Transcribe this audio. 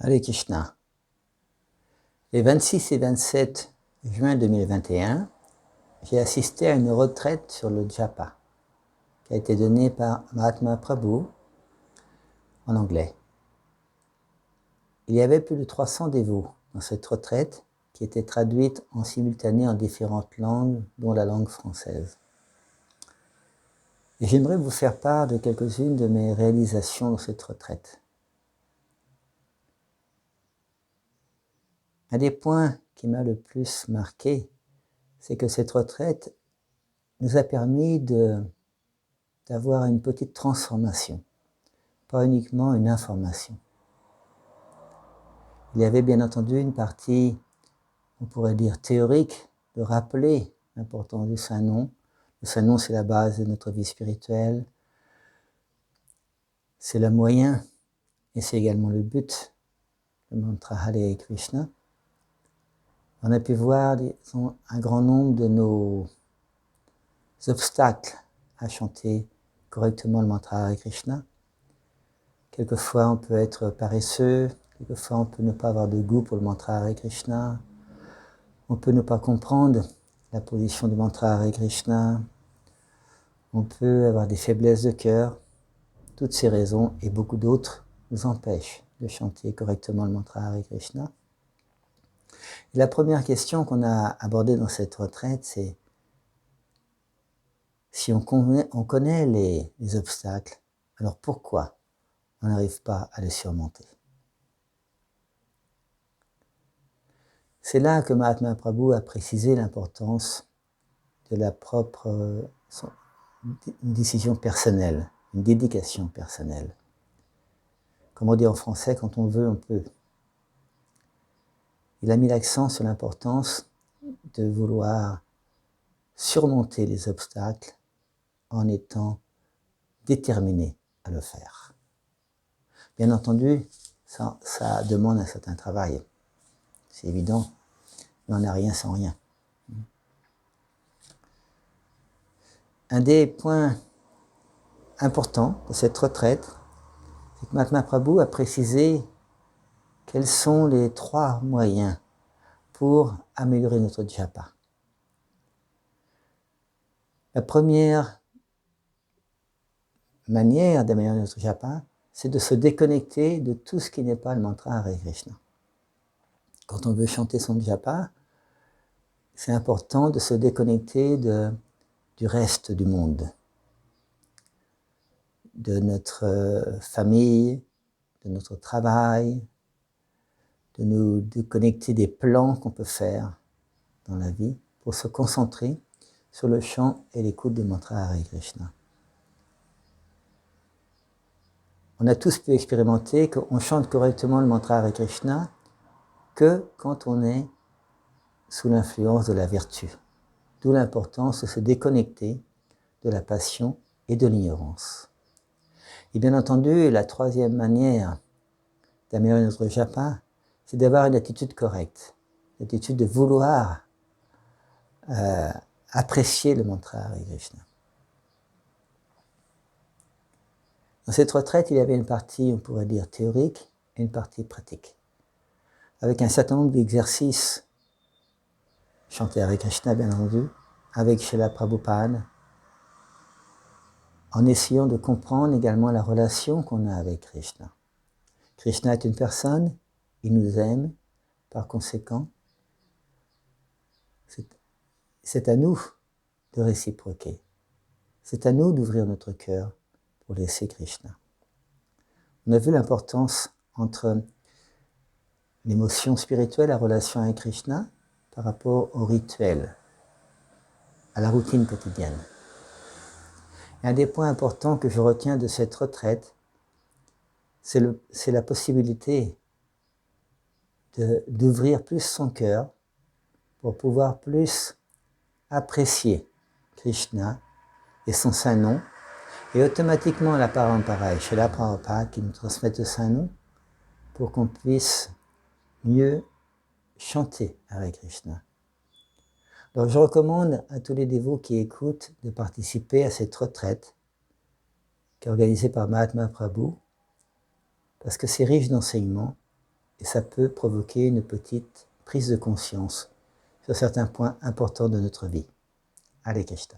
Hare Krishna. Les 26 et 27 juin 2021, j'ai assisté à une retraite sur le japa qui a été donnée par Mahatma Prabhu en anglais. Il y avait plus de 300 dévots dans cette retraite qui était traduite en simultané en différentes langues, dont la langue française. Et j'aimerais vous faire part de quelques-unes de mes réalisations dans cette retraite. Un des points qui m'a le plus marqué, c'est que cette retraite nous a permis d'avoir une petite transformation, pas uniquement une information. Il y avait bien entendu une partie, on pourrait dire théorique, de rappeler l'importance du Saint-Nom. Le Saint-Nom, c'est la base de notre vie spirituelle, c'est le moyen et c'est également le but, le mantra Hare Krishna. On a pu voir, disons, un grand nombre de nos obstacles à chanter correctement le mantra Hare Krishna. Quelquefois, on peut être paresseux, quelquefois, on peut ne pas avoir de goût pour le mantra Hare Krishna, on peut ne pas comprendre la position du mantra Hare Krishna, on peut avoir des faiblesses de cœur. Toutes ces raisons et beaucoup d'autres nous empêchent de chanter correctement le mantra Hare Krishna. Et la première question qu'on a abordée dans cette retraite, c'est si on connaît les obstacles, alors pourquoi on n'arrive pas à les surmonter? C'est là que Mahatma Prabhu a précisé l'importance de la propre une décision personnelle, une dédication personnelle. Comme on dit en français, quand on veut, on peut. Il a mis l'accent sur l'importance de vouloir surmonter les obstacles en étant déterminé à le faire. Bien entendu, ça demande un certain travail. C'est évident, mais on n'a rien sans rien. Un des points importants de cette retraite, c'est que Mahatma Prabhu a précisé quels sont les 3 moyens pour améliorer notre japa. La première manière d'améliorer notre japa, c'est de se déconnecter de tout ce qui n'est pas le mantra Hare Krishna. Quand on veut chanter son japa, c'est important de se déconnecter du reste du monde, de notre famille, de notre travail, de nous déconnecter des plans qu'on peut faire dans la vie pour se concentrer sur le chant et l'écoute du mantra Hare Krishna. On a tous pu expérimenter qu'on chante correctement le mantra Hare Krishna que quand on est sous l'influence de la vertu. D'où l'importance de se déconnecter de la passion et de l'ignorance. Et bien entendu, la troisième manière d'améliorer notre japa, c'est d'avoir une attitude correcte, l'attitude de vouloir apprécier le mantra Hare Krishna. Dans cette retraite, il y avait une partie, on pourrait dire, théorique et une partie pratique. Avec un certain nombre d'exercices, chanter Hare Krishna bien entendu, avec Srila Prabhupada, en essayant de comprendre également la relation qu'on a avec Krishna. Krishna est une personne, il nous aime, par conséquent, c'est à nous de réciproquer. C'est à nous d'ouvrir notre cœur pour laisser Krishna. On a vu l'importance entre l'émotion spirituelle, la relation avec Krishna, par rapport au rituel, à la routine quotidienne. Et un des points importants que je retiens de cette retraite, c'est la possibilité d'ouvrir plus son cœur pour pouvoir plus apprécier Krishna et son Saint-Nom, et automatiquement la parampara, chez la Prabhupada qui nous transmet le Saint-Nom, pour qu'on puisse mieux chanter Hare Krishna. Donc je recommande à tous les dévots qui écoutent de participer à cette retraite qui est organisée par Mahatma Prabhu, parce que c'est riche d'enseignements Et ça peut provoquer une petite prise de conscience sur certains points importants de notre vie. Hare Krishna.